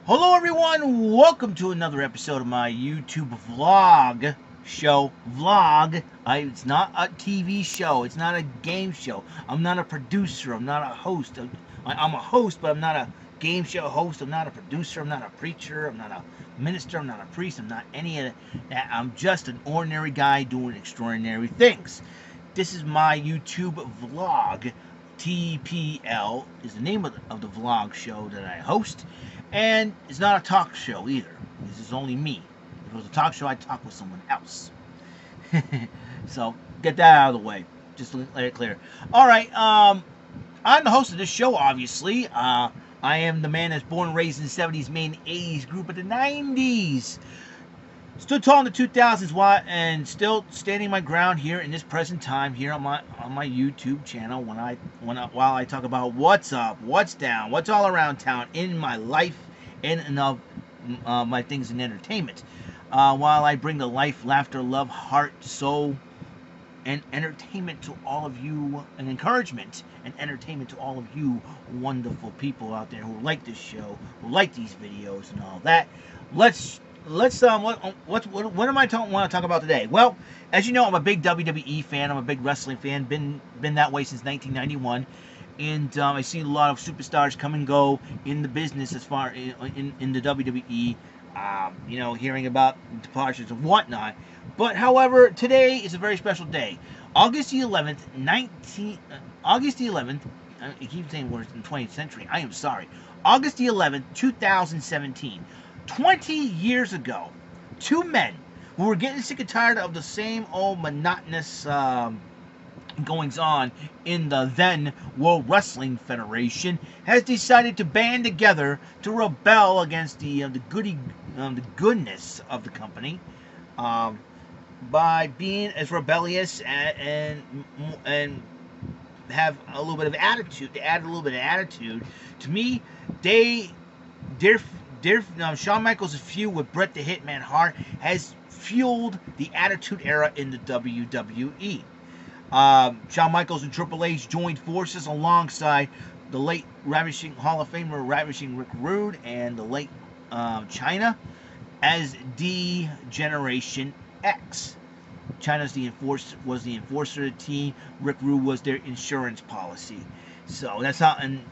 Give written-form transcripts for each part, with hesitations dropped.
Hello, everyone. Welcome to another episode of my YouTube vlog show. It's not a TV show. It's not a game show. I'm not a producer. I'm not a host. I'm a host, but I'm not a game show host. I'm not a producer. I'm not a preacher. I'm not a minister. I'm not a priest. I'm not any of that. I'm just an ordinary guy doing extraordinary things. This is my YouTube vlog. TPL is the name of the vlog show that I host. And it's not a talk show either. This is only me. If it was a talk show, I'd talk with someone else. So get that out of the way. Just let it clear. All right. I'm the host of this show, obviously. I am the man that's born and raised in the 70s, made in the 80s, grew up in the 90s. Stood tall in the 2000s and still standing my ground here in this present time here on my YouTube channel while I talk about what's up, what's down, what's all around town in my life and of my things in entertainment. While I bring the life, laughter, love, heart, soul, and entertainment to all of you, and encouragement and entertainment to all of you wonderful people out there who like this show, who like these videos and all that. Let's what am I want to talk about today? Well, as you know, I'm a big WWE fan. I'm a big wrestling fan. Been that way since 1991, and I see a lot of superstars come and go in the business as far in the WWE. Hearing about departures and whatnot. But however, today is a very special day. August the 11th, August the 11th. I keep saying words in the 20th century. I am sorry. August the 11th, 2017. 20 years ago, two men who were getting sick and tired of the same old monotonous goings on in the then World Wrestling Federation has decided to band together to rebel against the goodness of the company by being as rebellious and have a little bit of attitude. To add a little bit of attitude, to me, Shawn Michaels' feud with Bret the Hitman Hart has fueled the Attitude Era in the WWE. Shawn Michaels and Triple H joined forces alongside the late Ravishing Hall of Famer Ravishing Rick Rude and the late Chyna as D Generation X. Chyna's was the enforcer of the team. Rick Rude was their insurance policy. So that's how. And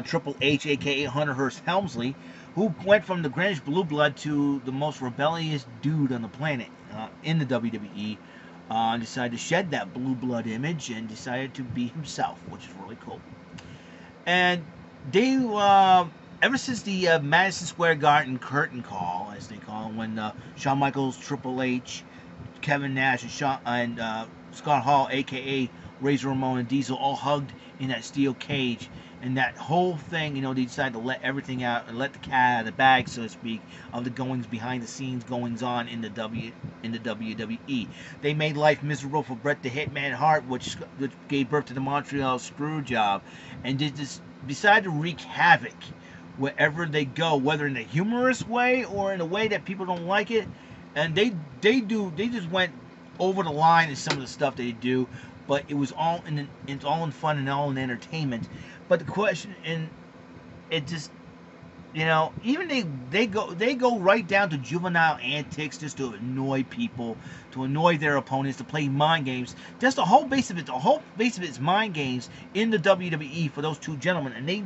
Triple H, aka Hunter Hearst Helmsley, who went from the Greenwich Blue Blood to the most rebellious dude on the planet in the WWE, decided to shed that blue blood image and decided to be himself, which is really cool. And they, ever since the Madison Square Garden curtain call, as they call it, when Shawn Michaels, Triple H, Kevin Nash, and Scott Hall, aka Razor Ramon and Diesel, all hugged in that steel cage. And that whole thing, they decided to let everything out and let the cat out of the bag, so to speak, of the behind the scenes goings on in the WWE. They made life miserable for Bret the Hitman Hart, which gave birth to the Montreal Screwjob, and decided to wreak havoc wherever they go, whether in a humorous way or in a way that people don't like it. And they just went over the line in some of the stuff they do, but it's all in fun and all in entertainment. But the question, and it just, even they go right down to juvenile antics just to annoy people, to annoy their opponents, to play mind games. That's the whole base of it. The whole base of it is mind games in the WWE for those two gentlemen, and they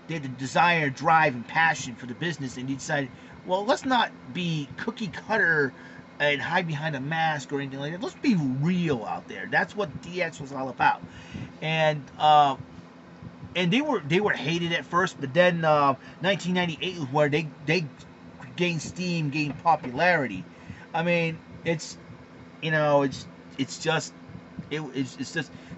had the desire, drive, and passion for the business, and they decided, well, let's not be cookie cutter and hide behind a mask or anything like that. Let's be real out there. That's what DX was all about, and they were hated at first, but then 1998 was where they gained steam, gained popularity. I mean, it's just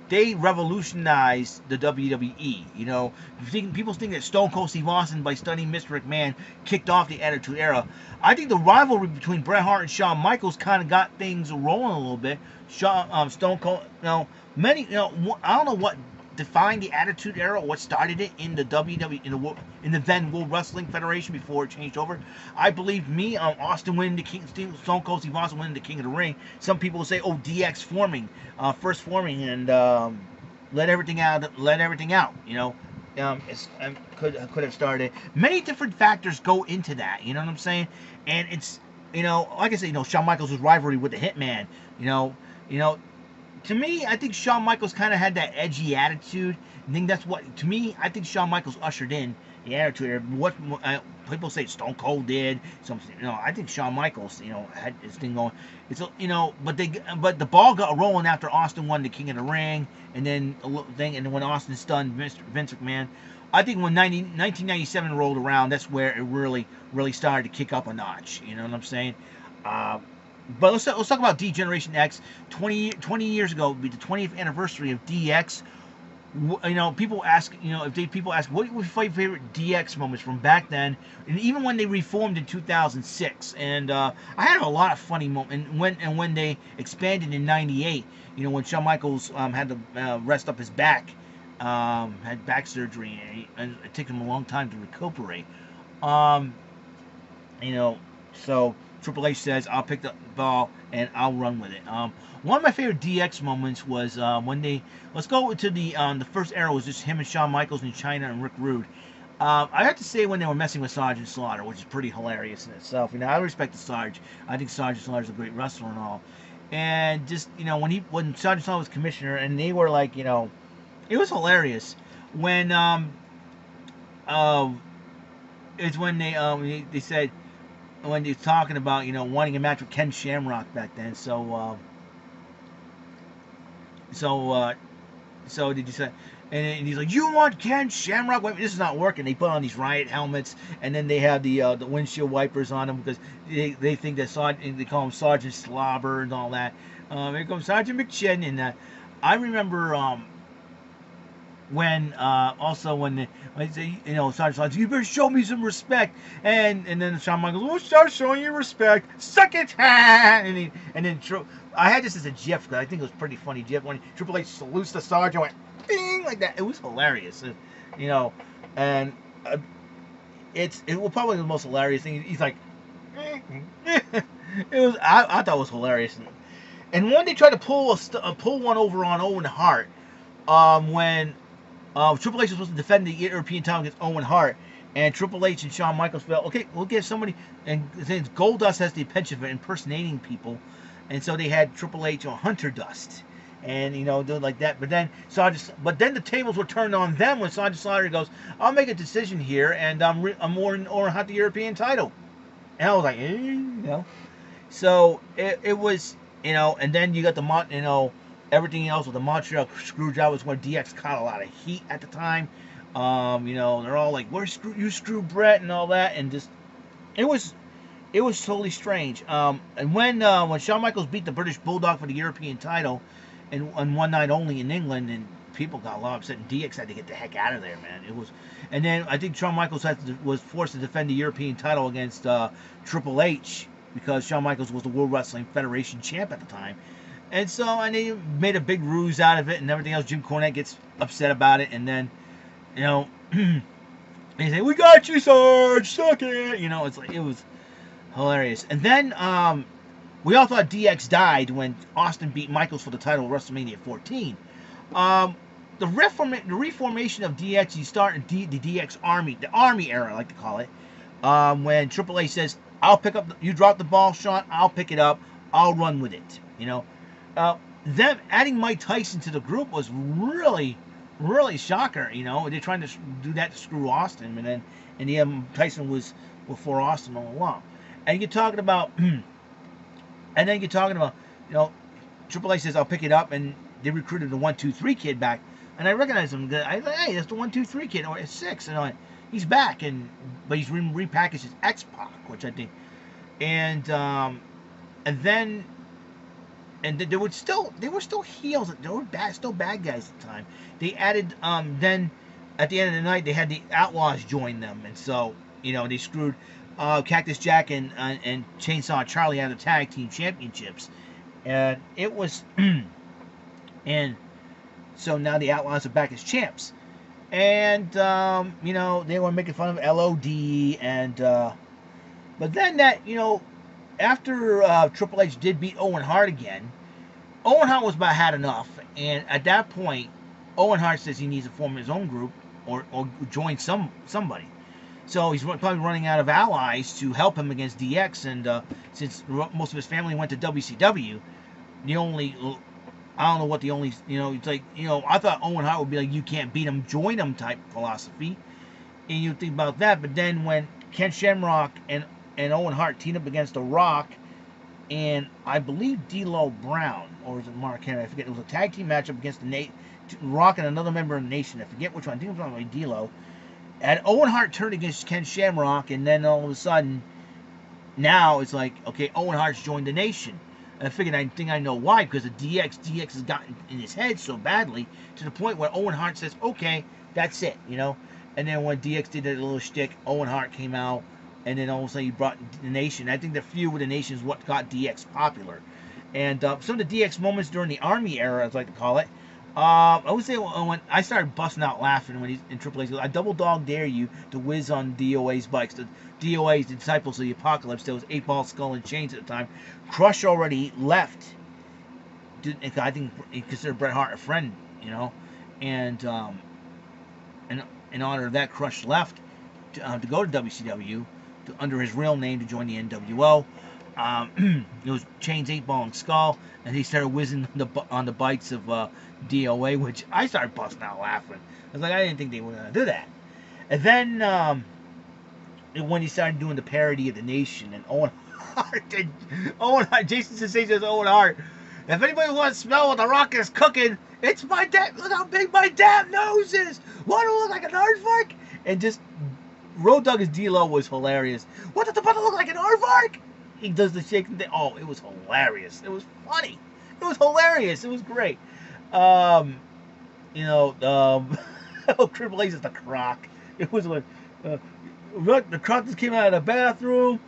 they revolutionized the WWE. People think that Stone Cold Steve Austin, by studying Mr. McMahon, kicked off the Attitude Era. I think the rivalry between Bret Hart and Shawn Michaels kind of got things rolling a little bit. Stone Cold, I don't know what defined the Attitude Era, or what started it in the WWE, in the then World Wrestling Federation before it changed over. I believe Austin winning the King, Stone Cold Steve Austin winning the King of the Ring. Some people will say, oh, DX first forming, and let everything out. could have started. Many different factors go into that. You know what I'm saying? And it's, like I said, Shawn Michaels' rivalry with the Hitman. You know, you know, to me, I think Shawn Michaels kind of had that edgy attitude. I think that's what, to me, I think Shawn Michaels ushered in the attitude. What people say Stone Cold did, something. I think Shawn Michaels, had his thing going. It's, but the ball got rolling after Austin won the King of the Ring, and then and then when Austin stunned Vince McMahon. I think when 1997 rolled around, that's where it really started to kick up a notch. You know what I'm saying? Uh, but let's talk about D Generation X. 20 years ago would be the 20th anniversary of DX. People ask, people ask, what were your favorite DX moments from back then, and even when they reformed in 2006. And I had a lot of funny moments. And when they expanded in '98, when Shawn Michaels had to rest up his back, had back surgery, and it took him a long time to recuperate. Um, so Triple H says, "I'll pick the ball and I'll run with it." One of my favorite DX moments was when they, let's go to the first era, was just him and Shawn Michaels and Chyna and Rick Rude. I have to say when they were messing with Sergeant Slaughter, which is pretty hilarious in itself. I respect the Sarge. I think Sergeant Slaughter's a great wrestler and all. And just when Sergeant Slaughter was commissioner, and they were like, it was hilarious when it's when they said, when they're talking about wanting a match with Ken Shamrock back then. So did you say? And he's like, "You want Ken Shamrock? Wait, this is not working." They put on these riot helmets, and then they have the windshield wipers on them because they think that they call him Sergeant Slobber and all that. Here comes Sergeant McShin, and I remember when they say, Sergeant Slaughter, "You better show me some respect," and then Shawn Michaels, "We'll start showing you respect, suck it," and then I had this as a GIF because I think it was pretty funny GIF when Triple H salutes the Sergeant, went bing like that. It was hilarious, and it was probably the most hilarious thing. He's like, it was. I thought it was hilarious, and when they tried to pull one over on Owen Hart, when Triple H was supposed to defend the European title against Owen Hart, and Triple H and Shawn Michaels felt, okay, we'll get somebody, and since Goldust has the penchant for impersonating people, and so they had Triple H on Hunter Dust, and doing like that. But then the tables were turned on them when Sergeant Slaughter goes, "I'll make a decision here, and I'm more Owen Hart the European title," and I was like, So it was, and then you got the everything else with the Montreal Screwjob was when DX caught a lot of heat at the time. They're all like, you screw Brett and all that, and just it was totally strange. And when Shawn Michaels beat the British Bulldog for the European title, and on one night only in England, and people got a lot upset, and DX had to get the heck out of there, man. It was, and then I think Shawn Michaels was forced to defend the European title against Triple H because Shawn Michaels was the World Wrestling Federation champ at the time. And they made a big ruse out of it and everything else. Jim Cornette gets upset about it, and then, they say, "We got you, Sarge, suck it." It's like, it was hilarious. And then we all thought DX died when Austin beat Michaels for the title at WrestleMania 14. The reformation of DX, you start in the DX Army, the Army era, I like to call it, when Triple H says, "I'll pick up, you drop the ball, Shawn, I'll pick it up, I'll run with it." Them adding Mike Tyson to the group was really, really shocker. They're trying to do that to screw Austin, and then Tyson was before Austin all along. And you're talking about, Triple H says, "I'll pick it up," and they recruited the 1-2-3 kid back, and I recognize him. I like, "Hey, that's the 1-2-3 kid, or it's 6," and he's back, but he's repackaged as X-Pac, which I think, and then. And they were still heels. They were still bad guys at the time. They added then at the end of the night they had the Outlaws join them, and so they screwed Cactus Jack and Chainsaw Charlie out of the tag team championships, and it was and so now the Outlaws are back as champs, and they were making fun of LOD, and but then that after Triple H did beat Owen Hart again, Owen Hart was about had enough, and at that point, Owen Hart says he needs to form his own group, or join somebody. So he's probably running out of allies to help him against DX, and since most of his family went to WCW, the only I don't know what the only it's like I thought Owen Hart would be like you can't beat him, join him type philosophy, and you think about that. But then when Ken Shamrock and Owen Hart teamed up against The Rock and I believe D'Lo Brown, or is it Mark Henry? I forget. It was a tag team matchup against the Rock and another member of the Nation. I forget which one. I think it was probably D'Lo. And Owen Hart turned against Ken Shamrock, and then all of a sudden, now it's like, okay, Owen Hart's joined the Nation. And I figured I know why, because of DX has gotten in his head so badly to the point where Owen Hart says, okay, that's it, And then when DX did that little shtick, Owen Hart came out, and then all of a sudden he brought the Nation. I think the feud with the Nation is what got DX popular. And some of the DX moments during the Army era, as I like to call it, I would say when I started busting out laughing when he's in Triple H, I double dog dare you to whiz on DOA's bikes. The DOA's, the Disciples of the Apocalypse, there was 8-Ball Skull and Chains at the time. Crush already left. I think he considered Bret Hart a friend, and in honor of that, Crush left to go to WCW under his real name to join the NWO. It was Chains, 8-Ball, and Skull, and he started whizzing on the bikes of DOA, which I started busting out laughing. I was like, I didn't think they were going to do that. And then when he started doing the parody of the Nation, and Owen Hart, Jason Sensation says, Owen Hart, if anybody wants to smell what The Rock is cooking, it's my dad. Look how big my damn nose is. Want to look like an aardvark? And just Road Dogg's D'Lo was hilarious. What does the brother look like, an aardvark? He does the shaking thing. Oh, it was hilarious. It was funny. It was hilarious. It was great. Triple H is the Croc. It was like, the Croc just came out of the bathroom.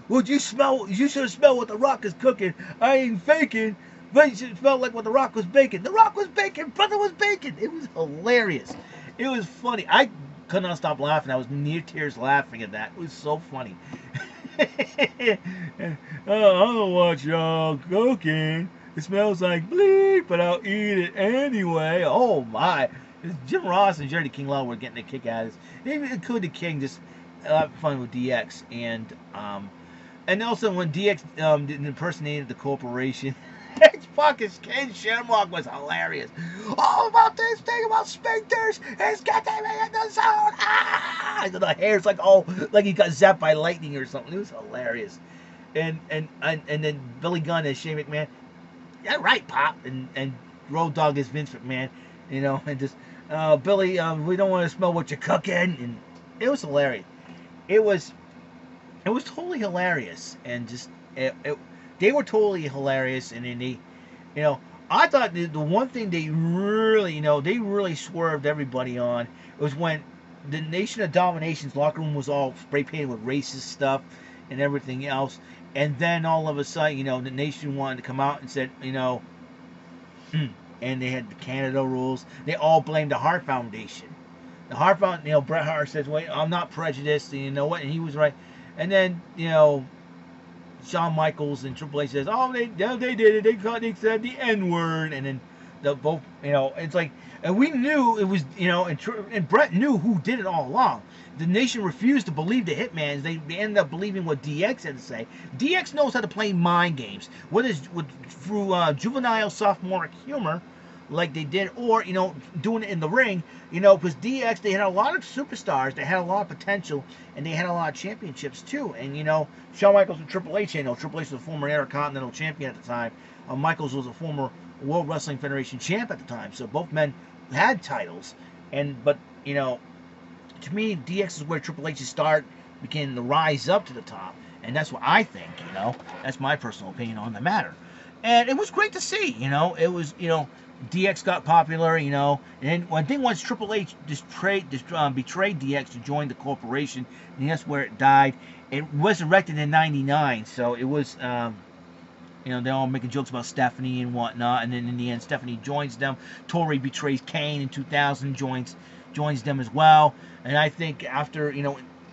Would you smell? You should smell what The Rock is cooking. I ain't faking, but you should smell like what The Rock was baking. The Rock was baking. Brother was baking. It was hilarious. It was funny. I could not stop laughing. I was near tears laughing at that. It was so funny. I don't want y'all cooking. It smells like bleep, but I'll eat it anyway. Oh my! Jim Ross and Jerry King Lawler were getting a kick out of this. Even include the King, just having fun with DX, and also when DX impersonated the corporation. Fucking Ken Shamrock was hilarious. All about this thing about sphincters is getting me in the zone. Ah! The hair's like he got zapped by lightning or something. It was hilarious. And then Billy Gunn as Shane McMahon. Yeah, right, Pop. And Road Dogg is Vince McMahon. And just Billy, we don't want to smell what you're cooking. And it was hilarious. It was totally hilarious, and just they were totally hilarious, and then I thought the one thing they really swerved everybody on was when the Nation of Domination's locker room was all spray painted with racist stuff and everything else, and then all of a sudden, the Nation wanted to come out and said, and they had the Canada rules. They all blamed the Hart Foundation. The Hart Foundation, Bret Hart says, "Wait, I'm not prejudiced," and you know what? And he was right. And then, Shawn Michaels and Triple H says, "Oh, they did it. They said the N-word," and then the both, it's like, and we knew it was, and Bret knew who did it all along. The Nation refused to believe the Hitman. They ended up believing what DX had to say. DX knows how to play mind games, through juvenile sophomoric humor, like they did, or doing it in the ring, because DX, they had a lot of superstars, they had a lot of potential, and they had a lot of championships too. And Shawn Michaels and Triple H, Triple H was a former Intercontinental Champion at the time. Michaels was a former World Wrestling Federation champ at the time, so both men had titles. But to me, DX is where Triple H's start began to rise up to the top, and that's what I think. That's my personal opinion on the matter. And it was great to see. It was DX got popular, and then I think once Triple H betrayed DX to join the corporation, and that's where it died. It resurrected in '99, so it was, they're all making jokes about Stephanie and whatnot, and then in the end, Stephanie joins them. Tori betrays Kane in 2000, joins them as well. And I think after,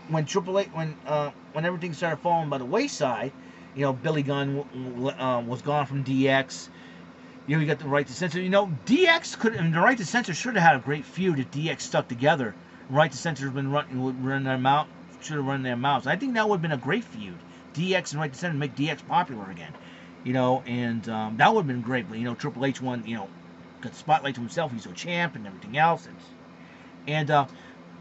when Triple H, when everything started falling by the wayside, Billy Gunn was gone from DX. You know, you got the right to censor. You know, DX could, and the right to censor should have had a great feud if DX stuck together. Right to censor has been would run their mouth, should have run their mouths. I think that would have been a great feud. DX and right to censor make DX popular again. You know, and that would have been great. But you know, Triple H won. You know, got the spotlight to himself. He's a champ and everything else. And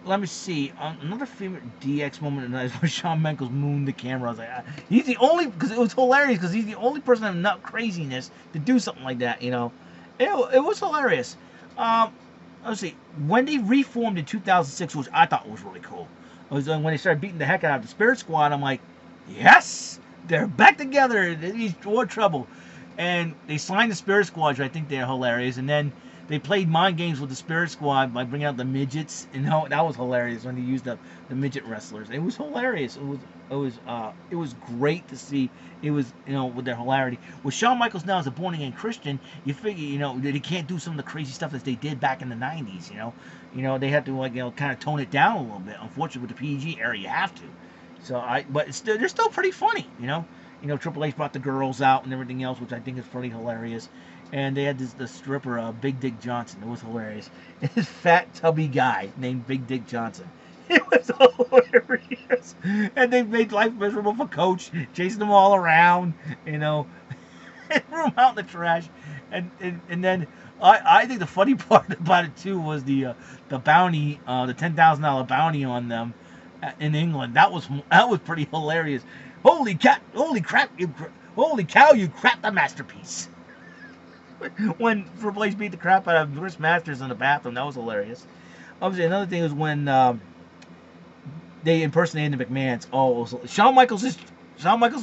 let me see. Another favorite DX moment tonight is when Shawn Michaels mooned the camera. I was like, he's the only, because it was hilarious, because he's the only person of nut craziness to do something like that, you know. It was hilarious. Let's see. When they reformed in 2006, which I thought was really cool, it was when they started beating the heck out of the Spirit Squad. I'm like, yes, they're back together. He's more trouble. And they signed the Spirit Squad, which I think they're hilarious. And then they played mind games with the Spirit Squad by bringing out the midgets. You know, that was hilarious when they used the midget wrestlers. It was hilarious. It was great to see. It was, you know, with their hilarity. With Shawn Michaels now as a born again Christian, you figure, you know, they can't do some of the crazy stuff that they did back in the 90s. You know, they had to, like, you know, kind of tone it down a little bit. Unfortunately, with the PG era, you have to. But they're still pretty funny. You know, Triple H brought the girls out and everything else, which I think is pretty hilarious. And they had the stripper, Big Dick Johnson. It was hilarious. And this fat, tubby guy named Big Dick Johnson. It was hilarious. And they made life miserable for Coach, chasing them all around, you know, and threw them out in the trash. And then I think the funny part about it too was the bounty, the $10,000 bounty on them in England. That was pretty hilarious. Holy cow! You crapped the masterpiece. When Triple H beat the crap out of Chris Masters in the bathroom, that was hilarious. Obviously, another thing was when they impersonated the McMahons. Oh, Shawn Michaels'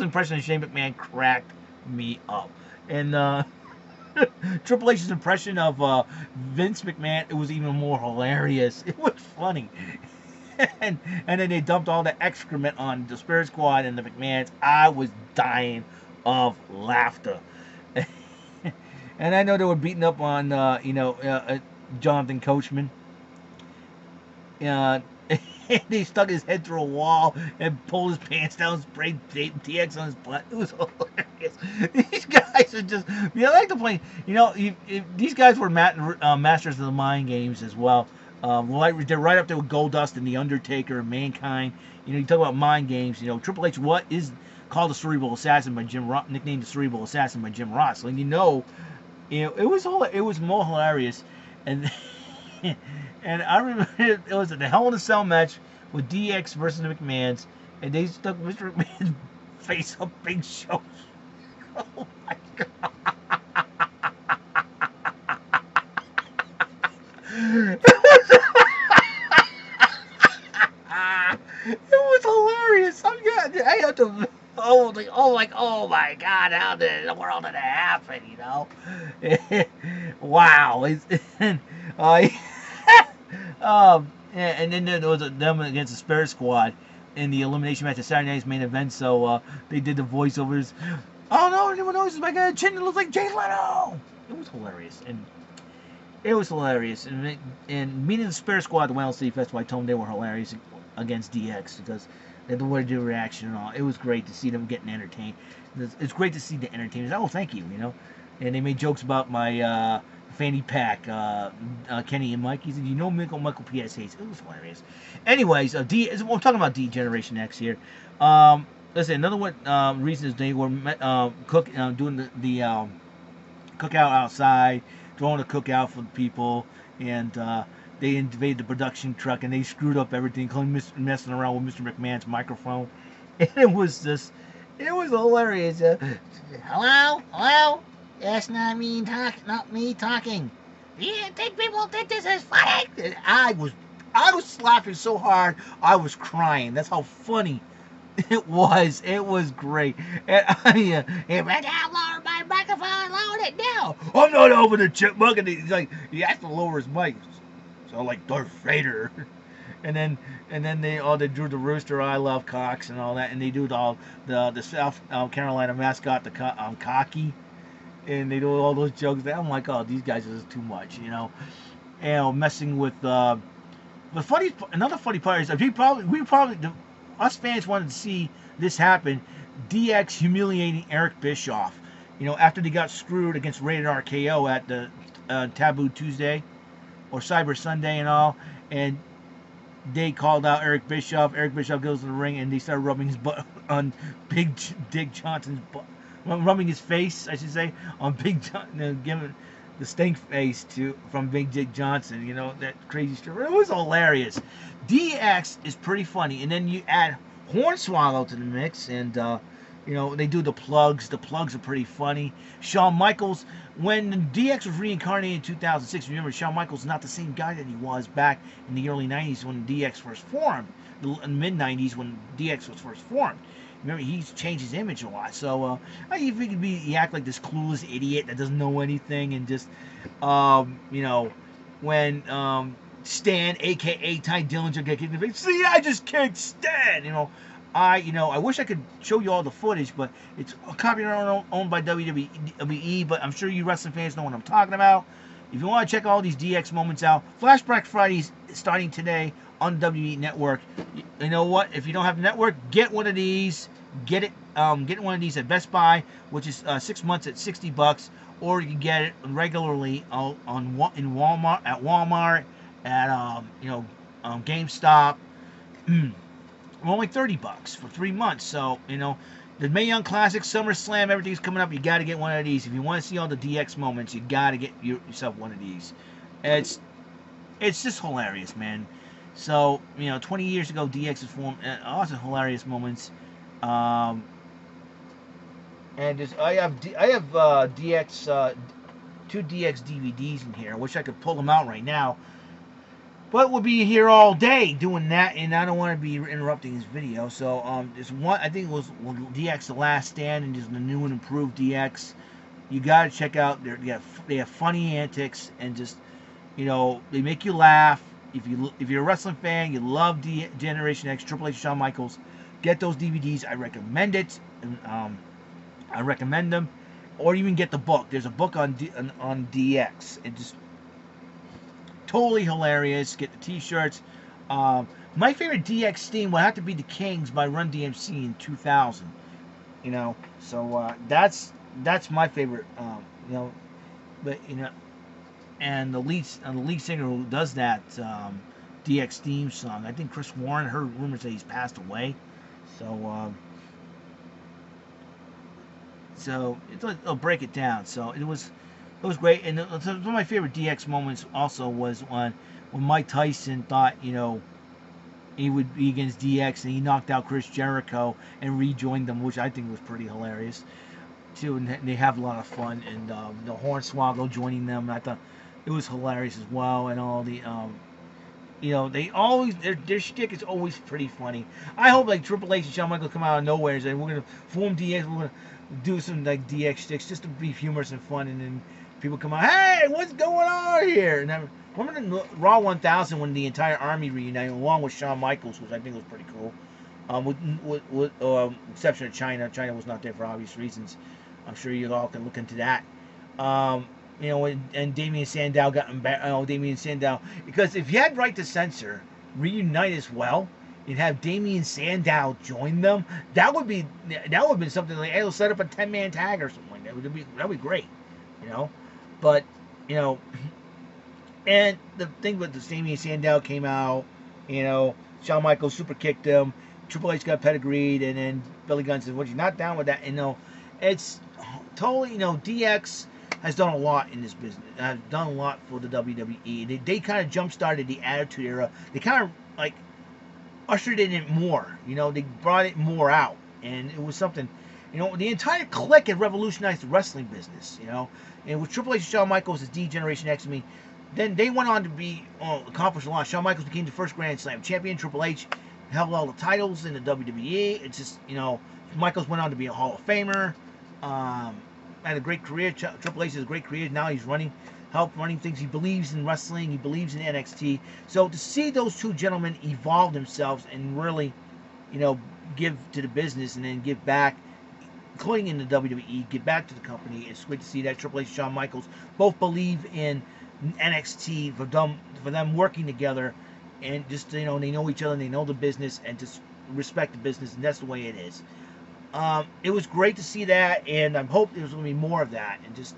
impression of Shane McMahon cracked me up, and Triple H's impression of Vince McMahon, it was even more hilarious. It was funny. and then they dumped all the excrement on the Spirit Squad and the McMahons. I was dying of laughter. And I know they were beating up on, Jonathan Coachman. They stuck his head through a wall and pulled his pants down, sprayed TX on his butt. It was hilarious. These guys are just, I like to play, these guys were masters of the mind games as well. They're right up there with Goldust and The Undertaker and Mankind. You talk about mind games. Triple H, what is called the Cerebral Assassin by Jim Ross, nicknamed the Cerebral Assassin by Jim Ross. And it was more hilarious, and and I remember it was the Hell in a Cell match with DX versus the McMahons, and they stuck Mr. McMahon's face up Big Show. Oh my god! It was hilarious. I had to. Oh my God! How in the world did it happen? Wow! And then there was them against the Spirit Squad in the elimination match, the Saturday Night's main event. So they did the voiceovers. Oh no! Anyone knows my guy chin that looks like Jay Leno. It was hilarious, and meeting the Spirit Squad at the Wild City Festival, I told them they were hilarious against DX because they had the way to do reaction and all. It was great to see them getting entertained. It's great to see the entertainers. Oh, thank you, And they made jokes about my fanny pack, Kenny and Mike. He said, Michael P.S. Hayes. It was hilarious. Anyways, we're talking about D-Generation X here. Listen, another reason is they were doing the cookout outside, throwing a cookout for the people, and they invaded the production truck and they screwed up everything, including messing around with Mr. McMahon's microphone. And it was hilarious. Hello? That's not me talking. Do you think people think this is funny? I was laughing so hard, I was crying. That's how funny it was. It was great. And if I download my microphone, load it now. I'm not over the chipmunk. And he has to lower his mic. So like Darth Vader. And then they drew the rooster, I love Cox and all that, and they do the South Carolina mascot, the Cocky, and they do all those jokes. I'm like, oh, these guys are just too much, And messing with another funny part is us fans wanted to see this happen. DX humiliating Eric Bischoff. You know, after they got screwed against Rated RKO at the Taboo Tuesday or Cyber Sunday and all, and they called out Eric Bischoff. Eric Bischoff goes to the ring and they started rubbing his butt on Big Dick Johnson's butt, rubbing his face, I should say, on Big John, giving the stink face from Big Dick Johnson. You know, that crazy story. It was hilarious. DX is pretty funny, and then you add Hornswoggle to the mix, and you know, they do the plugs. The plugs are pretty funny. Shawn Michaels, when DX was reincarnated in 2006, remember, Shawn Michaels is not the same guy that he was back in the early 90s when DX first formed, in the mid 90s when DX was first formed. Remember, he's changed his image a lot. So, you think he act like this clueless idiot that doesn't know anything, and just, you know, when Stan, aka Ty Dillinger, get kicked in the face. See, I just kicked Stan. You know, I wish I could show you all the footage, but it's copyright owned by WWE. But I'm sure you wrestling fans know what I'm talking about. If you want to check all these DX moments out, Flashback Fridays starting today on WWE Network. You know what? If you don't have the network, get one of these. Get it. Get one of these at Best Buy, which is 6 months at $60, or you can get it regularly in Walmart, at GameStop. Only $30 for 3 months. So, you know, the Mae Young Classic, SummerSlam, everything's coming up. You got to get one of these. If you want to see all the DX moments, you got to get yourself one of these. It's just hilarious, man. So, you know, 20 years ago, DX is formed. Awesome, hilarious moments. And just I have DX, 2 DX DVDs in here. I wish I could pull them out right now. But we'll be here all day doing that, and I don't want to be interrupting this video. So, there's one, I think it was DX The Last Stand, and just the new and improved DX. You got to check out. They have funny antics, and just, you know, they make you laugh. If you're a wrestling fan, you love Generation X, Triple H, Shawn Michaels, get those DVDs. I recommend it. And, I recommend them, or even get the book. There's a book on DX. It just totally hilarious. Get the T-shirts. My favorite DX theme would have to be "The Kings" by Run DMC in 2000. You know, so that's my favorite. You know, but you know, and the lead singer who does that DX theme song, I think Chris Warren. Heard rumors that he's passed away. So it'll break it down. So it was great, and one of my favorite DX moments also was when Mike Tyson thought, you know, he would be against DX, and he knocked out Chris Jericho and rejoined them, which I think was pretty hilarious too. And they have a lot of fun, and the Hornswoggle joining them, and I thought it was hilarious as well. And all the you know, they always their shtick is always pretty funny. I hope like Triple H and Shawn Michaels come out of nowhere and say we're gonna form DX, we're gonna do some like DX shticks just to be humorous and fun, and then people come out, hey, what's going on here? And I remember the Raw 1000 when the entire Army reunited along with Shawn Michaels, which I think was pretty cool. With exception of China. China was not there for obvious reasons. I'm sure you all can look into that. You know, and Damien Sandow got embarrassed. Damien Sandow, because if you had Right to Censor reunite as well and have Damien Sandow join them, that would have been something like, hey, let's set up a 10-man tag or something like that. That'd be great, you know. But you know, and the thing with the Damien Sandow came out, you know, Shawn Michaels super kicked him, Triple H got pedigreed, and then Billy Gunn said, "Well, you're not down with that." And, you know, it's totally, you know, DX has done a lot in this business. Has done a lot for the WWE. They kind of jump-started the Attitude Era. They kind of, like, ushered in it more. You know, they brought it more out. And it was something, you know, the entire clique had revolutionized the wrestling business, you know. And with Triple H and Shawn Michaels as D-Generation X, I mean, then they went on to accomplish a lot. Shawn Michaels became the first Grand Slam champion. Triple H held all the titles in the WWE. It's just, you know, Michaels went on to be a Hall of Famer. Had a great career. Triple H has a great career. Now he's helped running things. He believes in wrestling. He believes in NXT. So to see those two gentlemen evolve themselves and really, you know, give to the business and then give back, including in the WWE, give back to the company. It's great to see that Triple H and Shawn Michaels both believe in NXT for them working together, and just, you know, they know each other and they know the business and just respect the business, and that's the way it is. It was great to see that, and I hope there's going to be more of that. And just,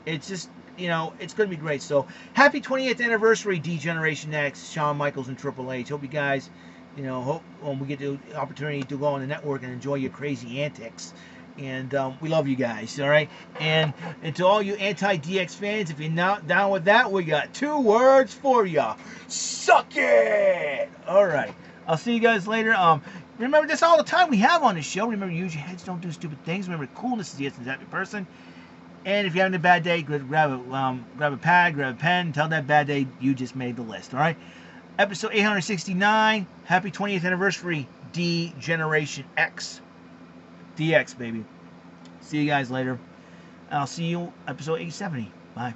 it's just, it's going to be great. So, happy 20th anniversary, D-Generation X, Shawn Michaels and Triple H. Hope you guys, hope when we get the opportunity to go on the network and enjoy your crazy antics. And we love you guys, all right? And to all you anti-DX fans, if you're not down with that, we got 2 words for you. Suck it! All right. I'll see you guys later. Remember, that's all the time we have on the show. Remember, use your heads, don't do stupid things. Remember, coolness is the essence of every person. And if you're having a bad day, grab a pad, grab a pen, tell that bad day you just made the list, all right? Episode 869, happy 20th anniversary, D-Generation X. DX, baby. See you guys later. I'll see you episode 870. Bye.